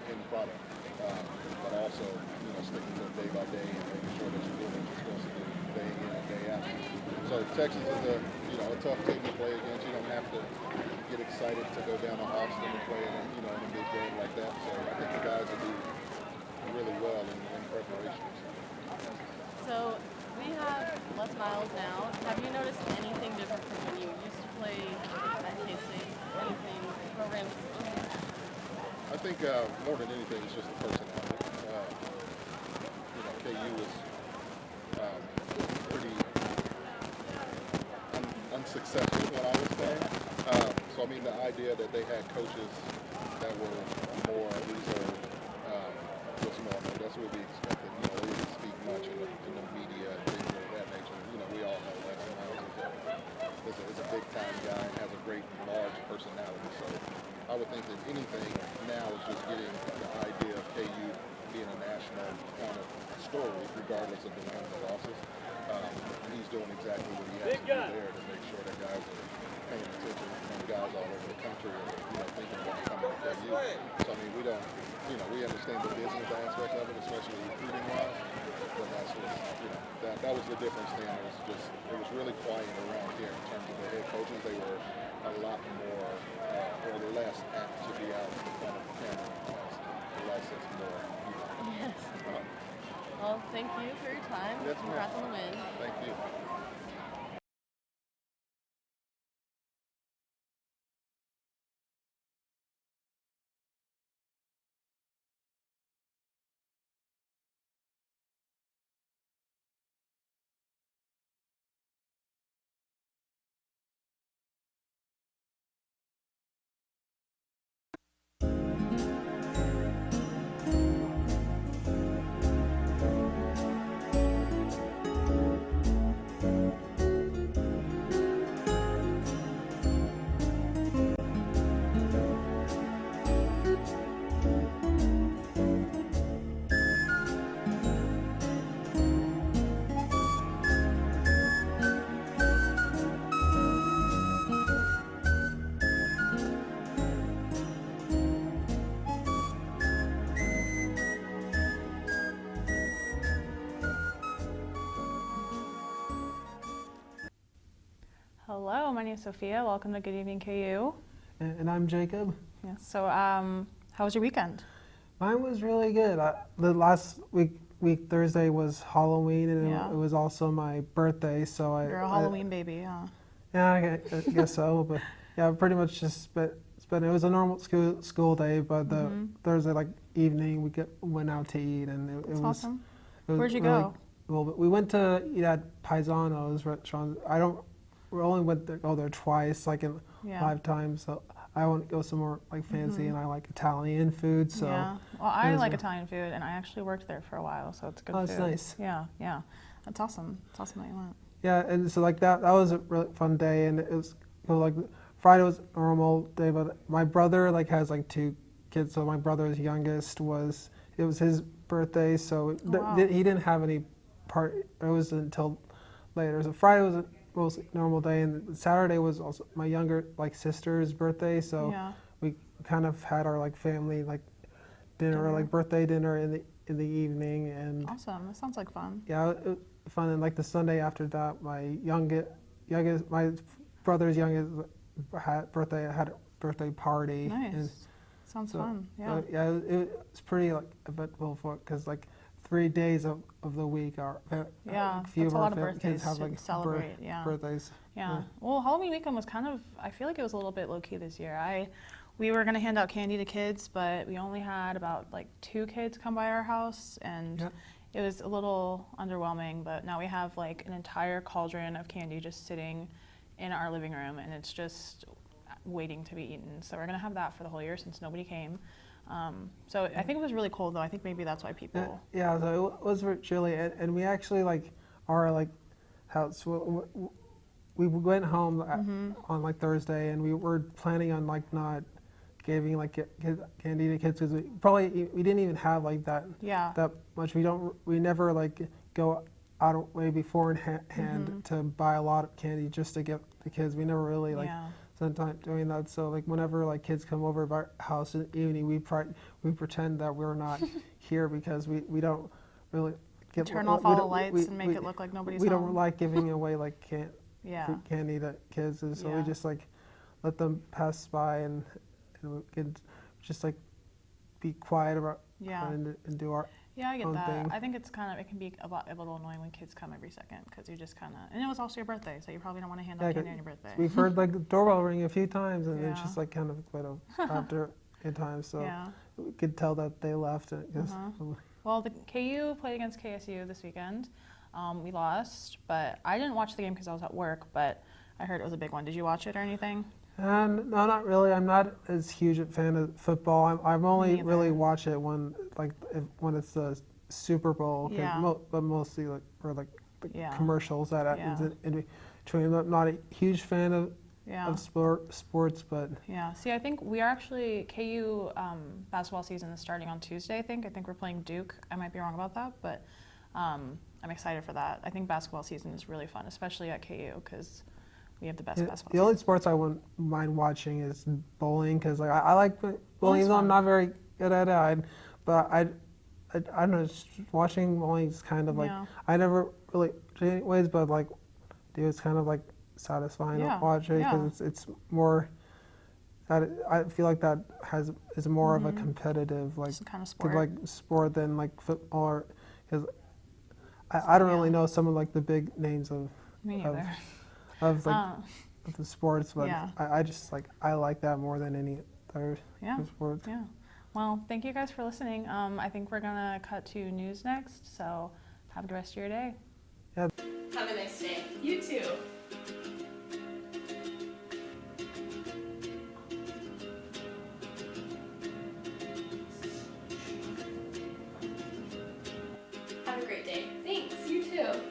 end product, but also, sticking to it day by day and making sure that you're doing what you're supposed to do day in and day out. So Texas is a tough team to play against. You don't have to get excited to go down to Austin and play in a big game like that. So I think the guys will do really well in preparation. So we have less miles now. Have you noticed anything different from when you used to play at K-State? Anything, programs? I think more than anything, it's just the personality. KU was pretty unsuccessful when I was playing. So I mean, the idea that they had coaches that were more reserved was normal. That's what we expected. They didn't speak much in the media and things of that nature. We all know Les Miles is a big time guy and has a great large personality. So I would think that anything now is just getting the idea of KU being a national kind of story, regardless of the wins or losses. And he's doing exactly what he has to do there to make sure that guys are paying attention, and guys all over the country are thinking about coming to KU. So I mean, we understand the business aspect of it, especially recruiting wise. But that's what that was the difference. Then it was really quiet around here in terms of the head coaches. They were a lot more or less apt to be out in front of the camera. The license more. Yes. Well, thank you for your time. Yes, Congrats on the win. Thank you. Hello, my name is Sophia. Welcome to Good Evening KU. And I'm Jacob. Yeah. So, how was your weekend? Mine was really good. The last week Thursday was Halloween, and Yeah. it was also my birthday. So You're a Halloween baby, huh? Yeah, I guess so. But yeah, pretty much just spent. It was a normal school day, but the Thursday evening went out to eat, and it was awesome. It was Where'd you really, go? Well, we went to eat at Paisano's restaurant. We only go there twice, in Yeah. 5 times. So I want to go somewhere fancy, and I like Italian food. So Yeah. Well, I like Italian food, and I actually worked there for a while, so it's good Oh, food. that's nice. Yeah, yeah. That's awesome. It's awesome that you went. Yeah, and so that was a really fun day, and it was Friday was a normal day, but my brother has 2 kids, so my brother's youngest it was his birthday, so wow. he didn't have any part. It was until later. So Friday was a mostly normal day, and Saturday was also my younger sister's birthday, so Yeah. we kind of had our family dinner, birthday dinner in the evening, and Awesome. That sounds like fun. yeah, it was fun. And the Sunday after that, my brother's youngest had a birthday party. Nice. And Sounds so, fun. Yeah. yeah, it was pretty eventful because 3 days of the week are Yeah, few that's of a our lot of birthdays kids have to celebrate. Yeah. birthdays. Yeah. Well, Halloween weekend was I feel like it was a little bit low key this year. We were gonna hand out candy to kids, but we only had about 2 kids come by our house, and Yeah. it was a little underwhelming. But now we have an entire cauldron of candy just sitting in our living room, and it's just waiting to be eaten. So we're gonna have that for the whole year since nobody came. So I think it was really cold though. I think maybe that's why people. Yeah, so it was chilly, and we actually our house. We went home on Thursday, and we were planning on not giving candy to kids because we didn't even have that Yeah. that much. We never go out of way beforehand to buy a lot of candy just to give the kids. We never really Yeah. sometimes doing that. So like whenever like kids come over to our house in the evening, we pretend that we're not here because we don't really Turn off all the lights and make it look like nobody's we home. don't like giving away like Yeah. candy to kids, and so we Yeah. just like let them pass by and we can just like be quiet about Yeah. and do our Yeah, I get own that. thing. I think it can be a little annoying when kids come every second because you just kind of, and it was also your birthday, so you probably don't want to hand out Yeah, candy on your birthday. We've heard like the doorbell ring a few times, and it's Yeah. just like kind of quite after in time, so Yeah. we could tell that they left. Well, the KU played against KSU this weekend. We lost, but I didn't watch the game because I was at work, but I heard it was a big one. Did you watch it or anything? No, not really. I'm not as huge a fan of football. I'm only Me really either. watch it when when it's the Super Bowl, Yeah. but mostly like for like the Yeah. commercials that happens Yeah. in between. I'm not a huge fan of Yeah. sports, but Yeah. See, I think we are actually KU basketball season is starting on Tuesday. I think we're playing Duke. I might be wrong about that, but I'm excited for that. I think basketball season is really fun, especially at KU because we have the best basketball. the only sports I wouldn't mind watching is bowling because like I like bowling. Even though I'm fun. not very good at it, but I don't know. Just watching bowling is kind of like Yeah. I never really did anyways, but like, dude, it's kind of like satisfying Yeah, to watch it because it's more. I feel like that is more of a competitive like It's kind of sport. sport than like football, because I don't really Yeah. know some of like the big names of Me of- neither. of like Uh, of the sports, but Yeah. I just like I like that more than any other Yeah. sports. Yeah. Well, thank you guys for listening. I think we're gonna cut to news next. So have a good rest of your day. Have a nice day. You too. Have a great day. Thanks. You too.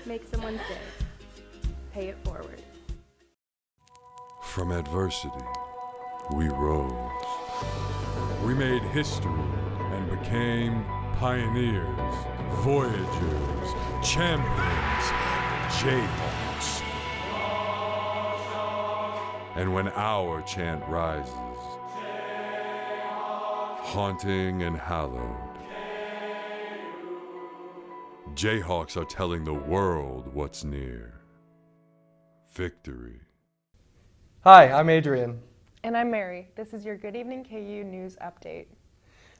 Make someone's day. Pay it forward. From adversity, we rose. We made history and became pioneers, voyagers, champions, Jayhawks. And when our chant rises, haunting and hallowed, Jayhawks are telling the world what's near. Victory. Hi, I'm Adrian. And I'm Mary. This is your Good Evening KU News Update.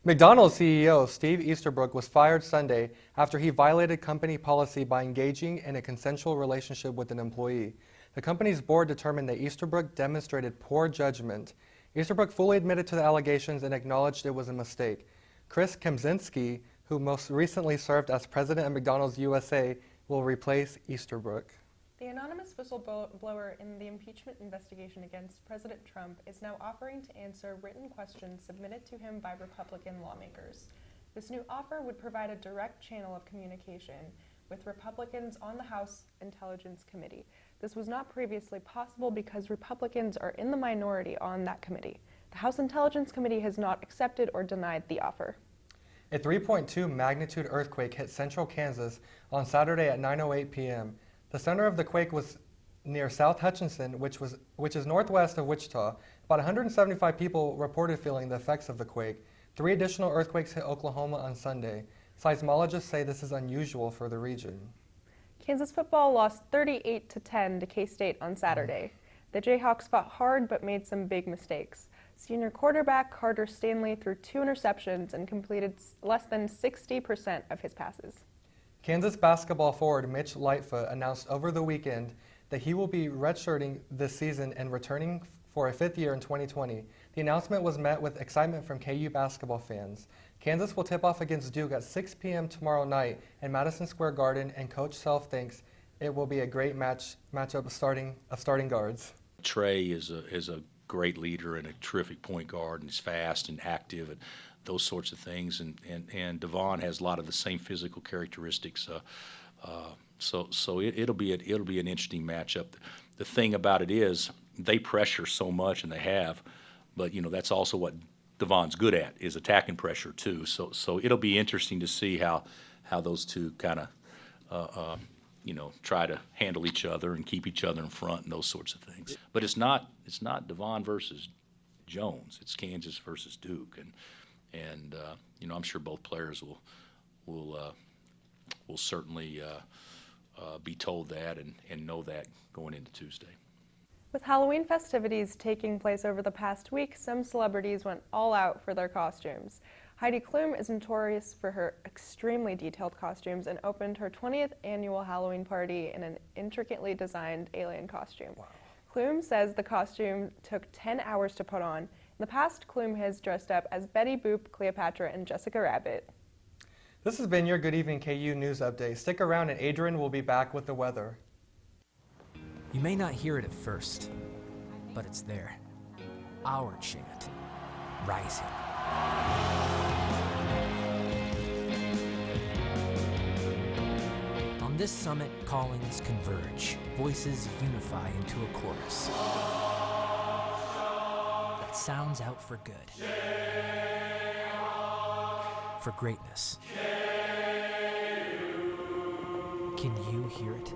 McDonald's CEO Steve Easterbrook was fired Sunday after he violated company policy by engaging in a consensual relationship with an employee. The company's board determined that Easterbrook demonstrated poor judgment. Easterbrook fully admitted to the allegations and acknowledged it was a mistake. Chris Kemzinski, who most recently served as president of McDonald's USA, will replace Easterbrook. The anonymous whistleblower in the impeachment investigation against President Trump is now offering to answer written questions submitted to him by Republican lawmakers. This new offer would provide a direct channel of communication with Republicans on the House Intelligence Committee. This was not previously possible because Republicans are in the minority on that committee. The House Intelligence Committee has not accepted or denied the offer. A 3.2 magnitude earthquake hit central Kansas on Saturday at 9:08 p.m. The center of the quake was near South Hutchinson, which is northwest of Wichita. About 175 people reported feeling the effects of the quake. 3 additional earthquakes hit Oklahoma on Sunday. Seismologists say this is unusual for the region. Kansas football lost 38-10 to K-State on Saturday. The Jayhawks fought hard but made some big mistakes. Senior quarterback Carter Stanley threw 2 interceptions and completed less than 60% of his passes. Kansas basketball forward Mitch Lightfoot announced over the weekend that he will be redshirting this season and returning for a 5th year in 2020. The announcement was met with excitement from KU basketball fans. Kansas will tip off against Duke at 6 p.m. tomorrow night in Madison Square Garden, and Coach Self thinks it will be a great matchup of starting guards. Trey is a great leader and a terrific point guard, and he's fast and active and those sorts of things. And Devon has a lot of the same physical characteristics. So it'll be an interesting matchup. The thing about it is they pressure so much, and they have, but that's also what Devon's good at, is attacking pressure too. So it'll be interesting to see how those two kind of try to handle each other and keep each other in front and those sorts of things. But it's not Devon versus Jones. It's Kansas versus Duke, and I'm sure both players will certainly be told that and know that going into Tuesday. With Halloween festivities taking place over the past week, some celebrities went all out for their costumes. Heidi Klum is notorious for her extremely detailed costumes and opened her 20th annual Halloween party in an intricately designed alien costume. Wow. Klum says the costume took 10 hours to put on. In the past, Klum has dressed up as Betty Boop, Cleopatra, and Jessica Rabbit. This has been your Good Evening KU News Update. Stick around and Adrian will be back with the weather. You may not hear it at first, but it's there. Our chant, rising. On this summit, callings converge, voices unify into a chorus that sounds out for good, for greatness. Can you hear it?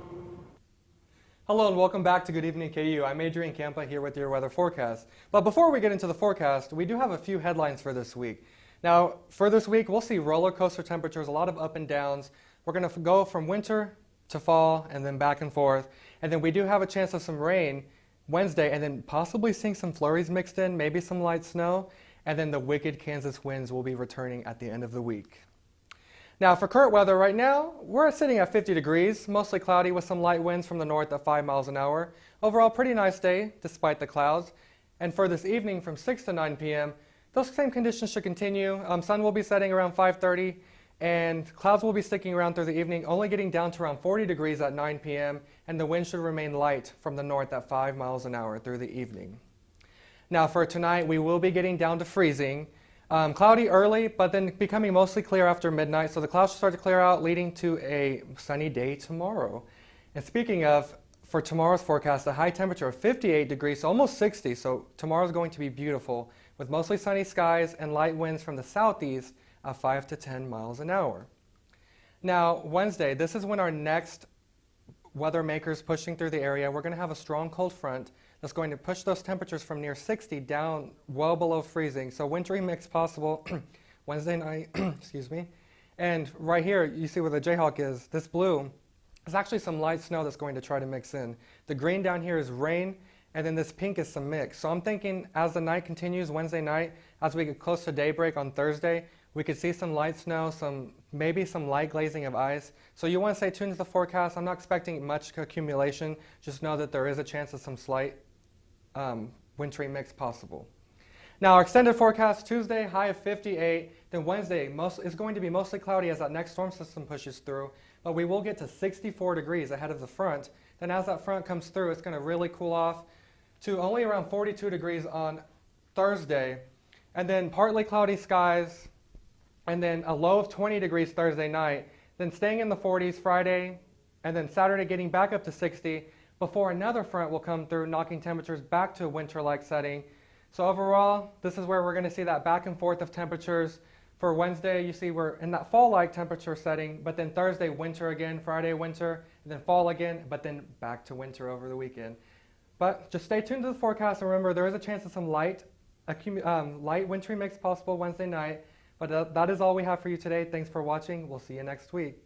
Hello and welcome back to Good Evening KU. I'm Adrian Campa here with your weather forecast. But before we get into the forecast, we do have a few headlines for this week. Now, for this week, we'll see roller coaster temperatures, a lot of up and downs. We're going to go from winter to fall and then back and forth. And then we do have a chance of some rain Wednesday and then possibly seeing some flurries mixed in, maybe some light snow. And then the wicked Kansas winds will be returning at the end of the week. Now for current weather right now, we're sitting at 50 degrees, mostly cloudy with some light winds from the north at 5 miles an hour. Overall, pretty nice day despite the clouds. And for this evening from 6 to 9 p.m., those same conditions should continue. Sun will be setting around 5:30 and clouds will be sticking around through the evening, only getting down to around 40 degrees at 9 p.m. and the wind should remain light from the north at 5 miles an hour through the evening. Now for tonight, we will be getting down to freezing. Cloudy early, but then becoming mostly clear after midnight, so the clouds should start to clear out, leading to a sunny day tomorrow. And speaking of, for tomorrow's forecast, a high temperature of 58 degrees, so almost 60, so tomorrow's going to be beautiful, with mostly sunny skies and light winds from the southeast at 5 to 10 miles an hour. Now, Wednesday, this is when our next weather makers pushing through the area. We're going to have a strong cold front that's going to push those temperatures from near 60 down well below freezing. So wintry mix possible Wednesday night, excuse me. And right here, you see where the Jayhawk is, this blue is actually some light snow that's going to try to mix in. The green down here is rain, and then this pink is some mix. So I'm thinking as the night continues Wednesday night, as we get close to daybreak on Thursday, we could see some light snow, maybe some light glazing of ice. So you want to stay tuned to the forecast. I'm not expecting much accumulation. Just know that there is a chance of some slight wintry mix possible. Now our extended forecast, Tuesday, high of 58. Then Wednesday is going to be mostly cloudy as that next storm system pushes through. But we will get to 64 degrees ahead of the front. Then as that front comes through, it's going to really cool off to only around 42 degrees on Thursday. And then partly cloudy skies. And then a low of 20 degrees Thursday night. Then staying in the 40s Friday. And then Saturday getting back up to 60. Before another front will come through, knocking temperatures back to a winter-like setting. So overall, this is where we're going to see that back and forth of temperatures. For Wednesday, you see we're in that fall-like temperature setting, but then Thursday, winter again, Friday, winter, and then fall again, but then back to winter over the weekend. But just stay tuned to the forecast, and remember, there is a chance of some light wintry mix possible Wednesday night. But that is all we have for you today. Thanks for watching. We'll see you next week.